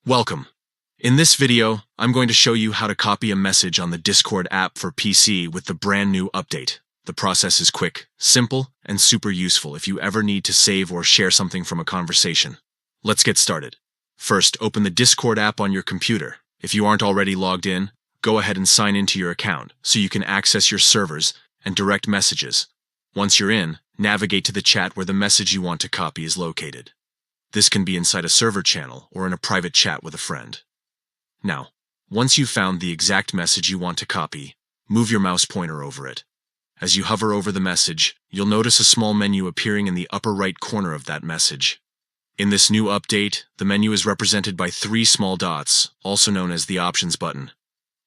Welcome. In this video, I'm going to show you how to copy a message on the Discord app for PC with the brand new update. The process is quick, simple, and super useful if you ever need to save or share something from a conversation. Let's get started. First, open the Discord app on your computer. If you aren't already logged in, go ahead and sign into your account so you can access your servers and direct messages. Once you're in, navigate to the chat where the message you want to copy is located. This can be inside a server channel or in a private chat with a friend. Now, once you've found the exact message you want to copy, move your mouse pointer over it. As you hover over the message, you'll notice a small menu appearing in the upper right corner of that message. In this new update, the menu is represented by 3 small dots, also known as the Options button.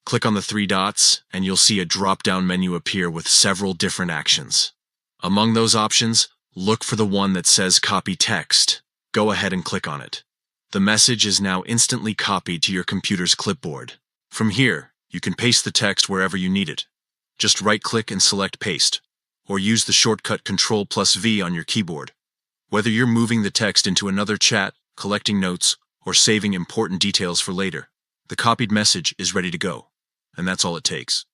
Click on the 3 dots, and you'll see a drop-down menu appear with several different actions. Among those options, look for the one that says Copy Text. Go ahead and click on it. The message is now instantly copied to your computer's clipboard. From here, you can paste the text wherever you need it. Just right-click and select Paste, or use the shortcut Ctrl+V on your keyboard. Whether you're moving the text into another chat, collecting notes, or saving important details for later, the copied message is ready to go, and that's all it takes.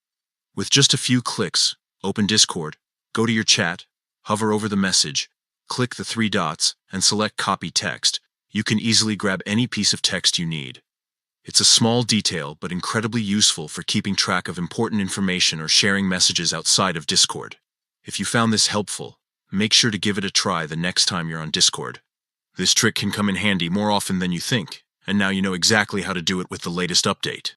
With just a few clicks, open Discord, go to your chat, hover over the message, click the 3 dots, and select Copy Text. You can easily grab any piece of text you need. It's a small detail, but incredibly useful for keeping track of important information or sharing messages outside of Discord. If you found this helpful, make sure to give it a try the next time you're on Discord. This trick can come in handy more often than you think, and now you know exactly how to do it with the latest update.